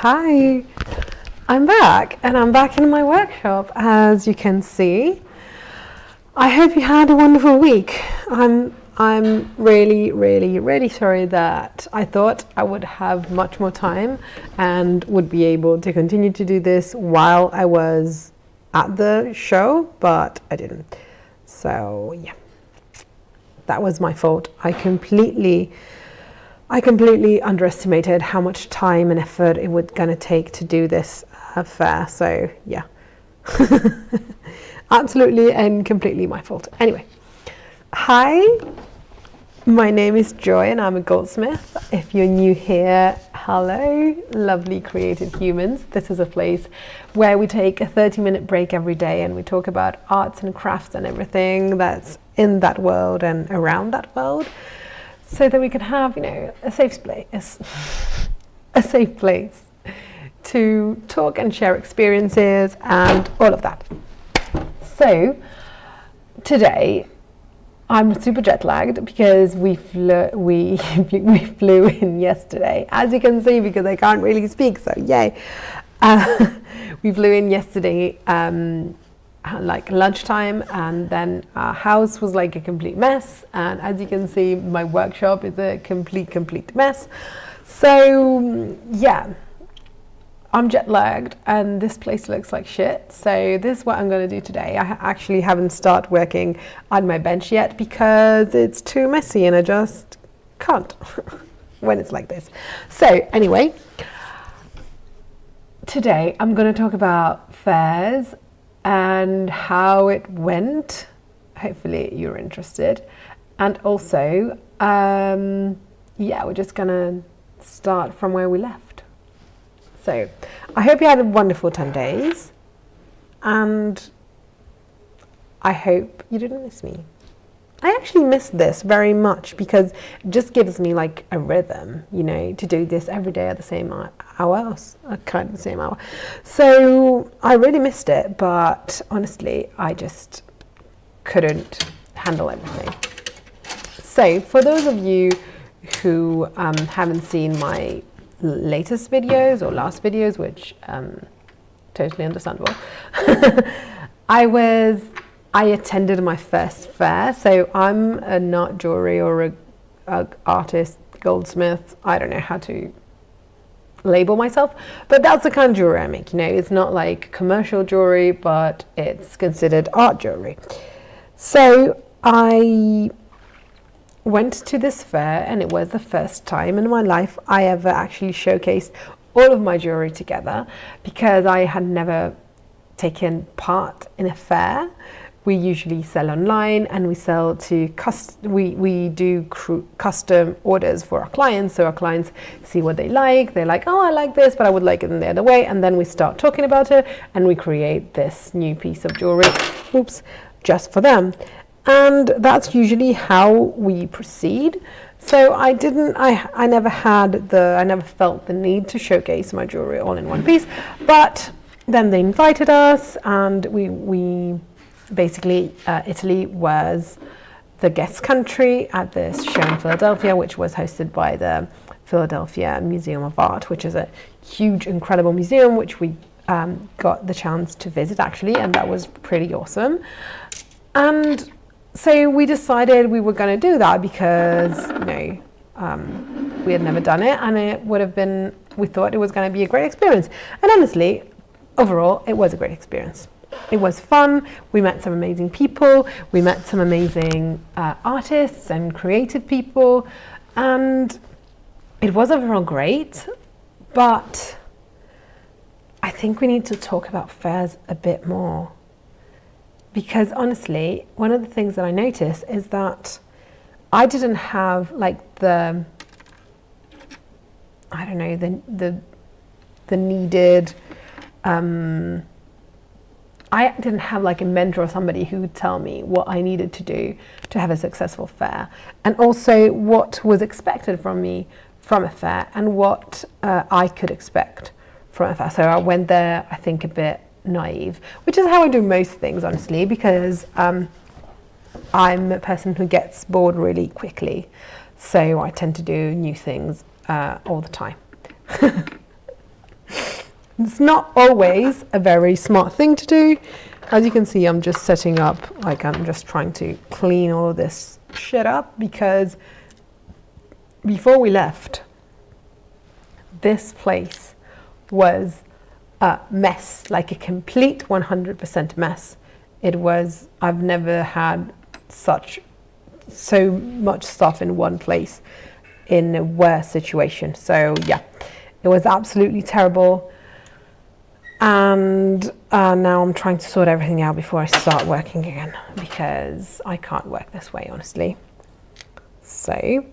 Hi, I'm back and I'm back in my workshop, as you can see. I hope you had a wonderful week. I'm really sorry that I thought I would have much more time and would be able to continue to do this while I was at the show, but I didn't. So yeah, that was my fault. I completely underestimated how much time and effort it was going to take to do this fair. So yeah, absolutely and completely my fault. Anyway, hi, my name is Joy and I'm a goldsmith. If you're new here, hello, lovely creative humans. This is a place where we take a 30-minute break every day and we talk about arts and crafts and everything that's in that world and around that world, so that we can have, a safe place to talk and share experiences and all of that. So today I'm super jet lagged because we flew in yesterday, as you can see, because I can't really speak, so yay. We flew in yesterday like lunchtime, and then our house was like a complete mess, and as you can see, my workshop is a complete mess. So yeah, I'm jet lagged and this place looks like shit. So this is what I'm going to do today. I actually haven't started working on my bench yet because it's too messy and I just can't when it's like this. So anyway, today I'm going to talk about fairs and how it went. Hopefully you're interested. And also, we're just gonna start from where we left. So I hope you had a wonderful 10 days and I hope you didn't miss me. I actually missed this very much because it just gives me like a rhythm, to do this every day at the same hour, kind of the same hour. So I really missed it, but honestly, I just couldn't handle everything. So for those of you who haven't seen my latest videos or last videos, which totally understandable, I attended my first fair. So I'm an art jewelry or a artist, goldsmith. I don't know how to label myself, but that's the kind of jewelry I make. It's not like commercial jewelry, but it's considered art jewelry. So I went to this fair and it was the first time in my life I ever actually showcased all of my jewelry together, because I had never taken part in a fair. We usually sell online and we sell to we do custom orders for our clients. So our clients see what they like. They're like, oh, I like this, but I would like it in the other way. And then we start talking about it and we create this new piece of jewelry, just for them. And that's usually how we proceed. So I never felt the need to showcase my jewelry all in one piece. But then they invited us and we basically, Italy was the guest country at this show in Philadelphia, which was hosted by the Philadelphia Museum of Art, which is a huge, incredible museum, which we got the chance to visit actually, and that was pretty awesome. And so we decided we were going to do that because, we had never done it, and we thought it was going to be a great experience. And honestly, overall, it was a great experience. It was fun. We met some amazing people. We met some amazing artists and creative people, and it was overall great. But I think we need to talk about fairs a bit more, because honestly, one of the things that I noticed is that I didn't have like the needed. I didn't have like a mentor or somebody who would tell me what I needed to do to have a successful fair, and also what was expected from me from a fair and what I could expect from a fair. So I went there, I think, a bit naive, which is how I do most things, honestly, because I'm a person who gets bored really quickly. So I tend to do new things all the time. It's not always a very smart thing to do. As you can see, I'm just setting up, like I'm just trying to clean all of this shit up, because before we left, this place was a mess, like a complete 100% mess. It was, I've never had so much stuff in one place in a worse situation. So yeah, it was absolutely terrible. And now I'm trying to sort everything out before I start working again, because I can't work this way, honestly. So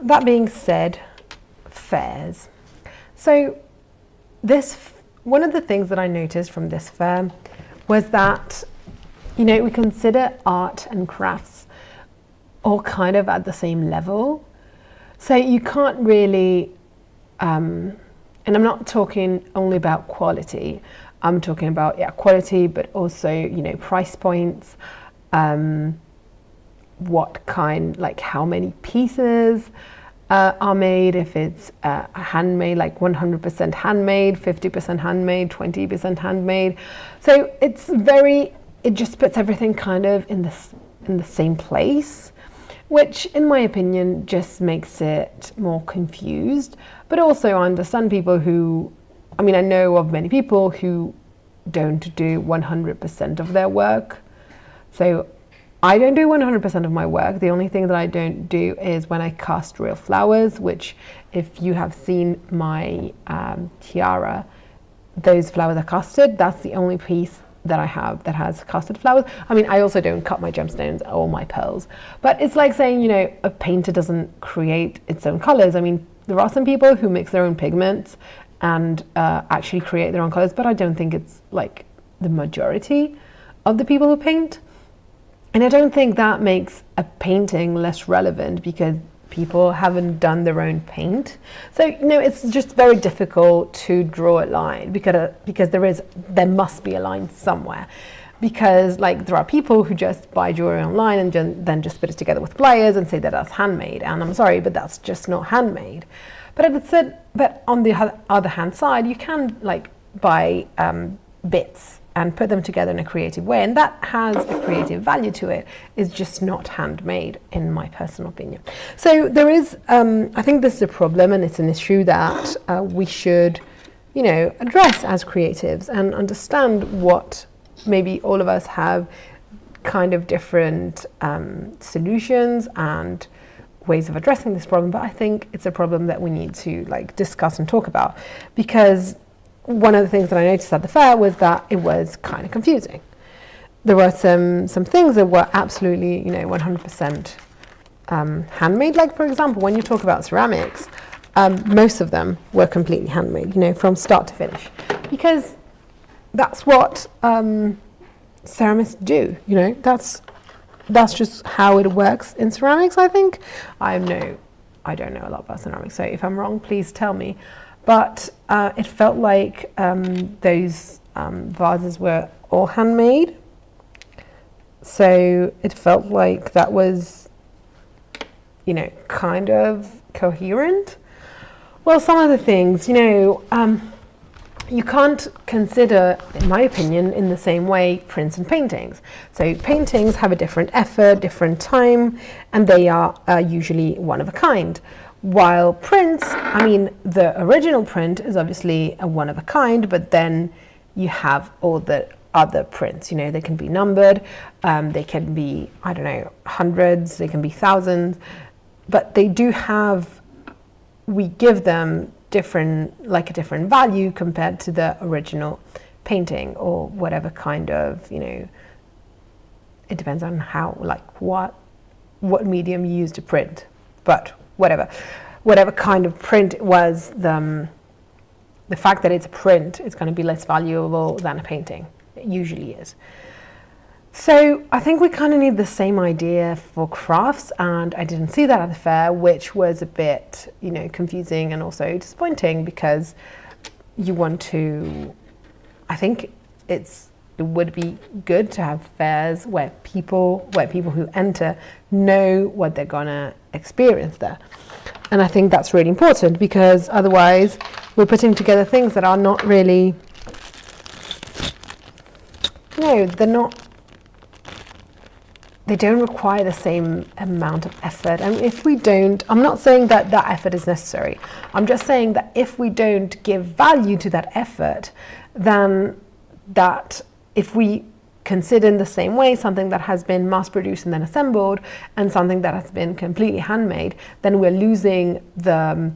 that being said, fairs. So one of the things that I noticed from this fair was that, we consider art and crafts all kind of at the same level. So you can't really, and I'm not talking only about quality, I'm talking about quality, but also, price points, what kind, like how many pieces are made, if it's handmade, like 100% handmade, 50% handmade, 20% handmade. So it just puts everything kind of in the same place, which in my opinion just makes it more confused. But also I understand people who, I know of many people who don't do 100% of their work. So I don't do 100% of my work. The only thing that I don't do is when I cast real flowers, which if you have seen my tiara, those flowers are casted. That's the only piece that I have that has casted flowers. I also don't cut my gemstones or my pearls, but it's like saying, a painter doesn't create its own colors. There are some people who mix their own pigments and actually create their own colors, but I don't think it's like the majority of the people who paint. And I don't think that makes a painting less relevant because people haven't done their own paint. So, it's just very difficult to draw a line because there must be a line somewhere. Because there are people who just buy jewelry online and then just put it together with pliers and say that that's handmade. And I'm sorry, but that's just not handmade. But on the other hand side, you can buy bits and put them together in a creative way, and that has a creative value to it. It's just not handmade, in my personal opinion. So there is, I think this is a problem, and it's an issue that we should, address as creatives and understand what maybe all of us have kind of different solutions and ways of addressing this problem. But I think it's a problem that we need to discuss and talk about, because one of the things that I noticed at the fair was that it was kind of confusing. There were some things that were absolutely, 100% handmade. Like, for example, when you talk about ceramics, most of them were completely handmade, from start to finish, because that's what ceramists do. That's just how it works in ceramics, I think. I don't know a lot about ceramics, so if I'm wrong, please tell me. But it felt like those vases were all handmade. So it felt like that was, kind of coherent. Well, some of the things, you can't consider, in my opinion, in the same way prints and paintings. So paintings have a different effort, different time, and they are usually one of a kind. While prints, the original print is obviously a one of a kind, but then you have all the other prints. They can be numbered, they can be, hundreds, they can be thousands, but they do have, we give them a different value compared to the original painting or whatever kind of, it depends on how, what medium you use to print, but whatever kind of print it was, the fact that it's a print is going to be less valuable than a painting. It usually is. So I think we kind of need the same idea for crafts, and I didn't see that at the fair, which was a bit, confusing and also disappointing, because you want to, I think it would be good to have fairs where people who enter know what they're gonna experience there. And I think that's really important, because otherwise we're putting together things that are not really, they don't require the same amount of effort. And if we don't, I'm not saying that that effort is necessary. I'm just saying that if we don't give value to that effort, then that if we consider in the same way something that has been mass produced and then assembled and something that has been completely handmade, then we're losing the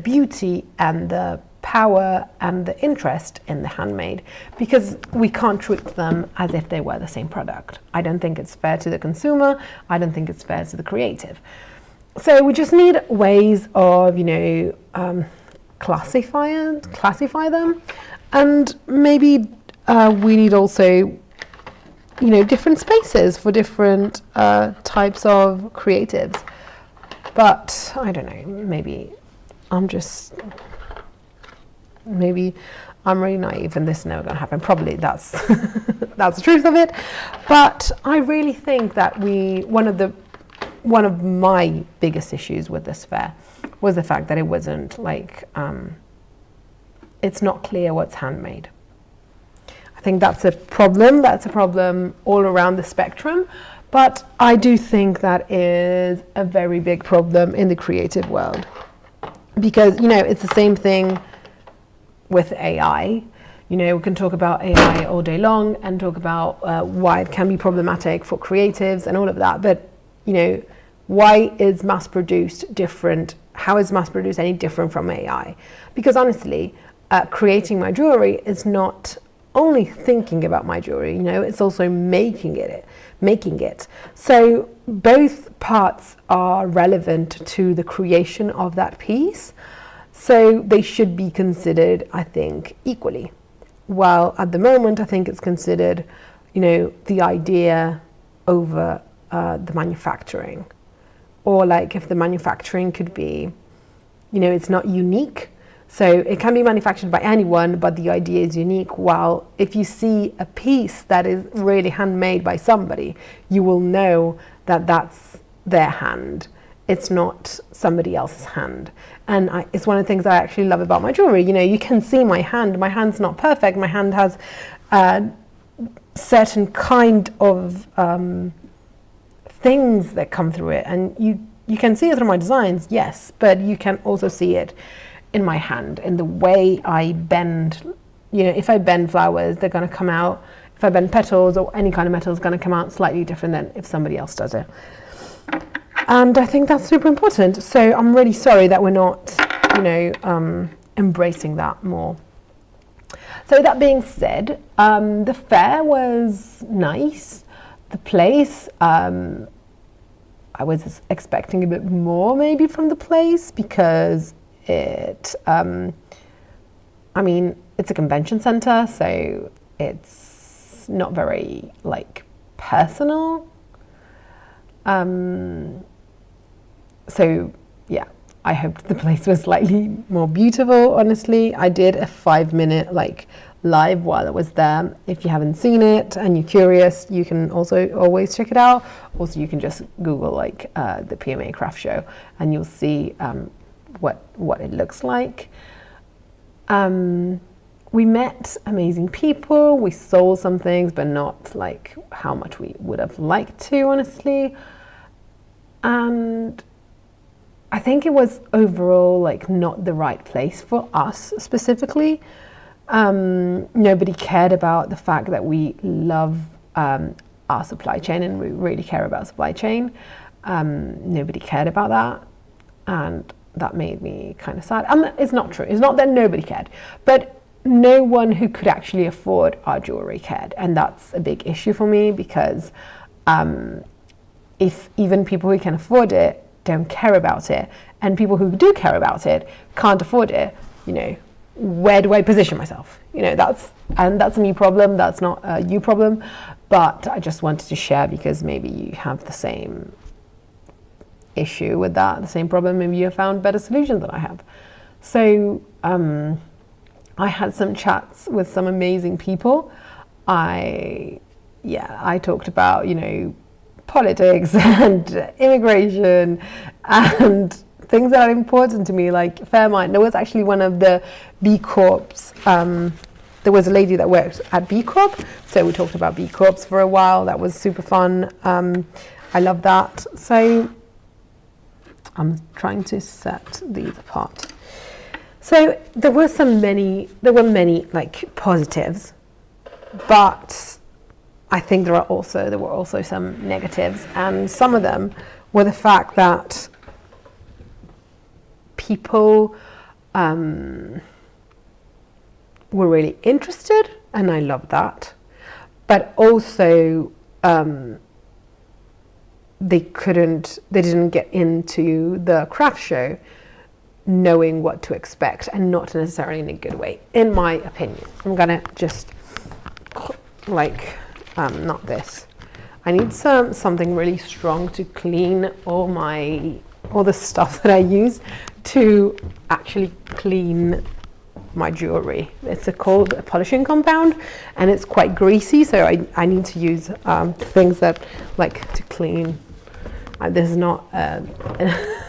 beauty and the power and the interest in the handmade, because we can't treat them as if they were the same product. I don't think it's fair to the consumer. I don't think it's fair to the creative. So we just need ways of, classify them, and maybe we need also, different spaces for different types of creatives. But I don't know, maybe I'm really naive and this is never going to happen. Probably that's that's the truth of it. But I really think that one of my biggest issues with this fair was the fact that it wasn't it's not clear what's handmade. I think that's a problem. That's a problem all around the spectrum. But I do think that is a very big problem in the creative world. Because, it's the same thing with AI. We can talk about AI all day long and talk about why it can be problematic for creatives and all of that. But, why is mass produced different? How is mass produced any different from AI? Because honestly, creating my jewelry is not only thinking about my jewelry, it's also making it. So both parts are relevant to the creation of that piece. So they should be considered, I think, equally. While at the moment, I think it's considered, the idea over the manufacturing. Or if the manufacturing could be, it's not unique. So it can be manufactured by anyone, but the idea is unique. While if you see a piece that is really handmade by somebody, you will know that that's their hand. It's not somebody else's hand. And it's one of the things I actually love about my jewelry. You can see my hand. My hand's not perfect. My hand has certain kind of things that come through it. And you can see it through my designs, yes, but you can also see it in my hand, in the way I bend. If I bend flowers, they're going to come out. If I bend petals or any kind of metal, it's going to come out slightly different than if somebody else does it. And I think that's super important. So I'm really sorry that we're not, embracing that more. So that being said, the fair was nice. The place, I was expecting a bit more maybe from the place, because it's a convention center, so it's not very personal. So yeah, I hoped the place was slightly more beautiful. Honestly, I did a 5-minute live while I was there. If you haven't seen it and you're curious, you can also always check it out. Also, you can just Google the PMA craft show and you'll see what it looks like. We met amazing people. We sold some things, but not how much we would have liked to, honestly. And I think it was overall not the right place for us specifically. Nobody cared about the fact that we love our supply chain and we really care about supply chain. Nobody cared about that, and that made me kind of sad. It's not true. It's not that nobody cared, but no one who could actually afford our jewelry cared, and that's a big issue for me, because if even people who can afford it don't care about it, and people who do care about it can't afford it, where do I position myself? That's a me problem. That's not a you problem. But I just wanted to share, because maybe you have the same issue with that, the same problem. Maybe you have found better solutions than I have. So I had some chats with some amazing people. I talked about, politics and immigration and things that are important to me, like Fairmont. There was actually one of the B Corps. There was a lady that worked at B Corp, so we talked about B Corps for a while. That was super fun. I love that. So I'm trying to set these apart. So there were many like positives, but I think there were also some negatives, and some of them were the fact that people were really interested, and I love that, but also they didn't get into the craft show knowing what to expect, and not necessarily in a good way, in my opinion. I'm gonna just not this. I need something really strong to clean all the stuff that I use to actually clean my jewelry. It's called a polishing compound, and it's quite greasy, so I need to use things that like to clean. This is not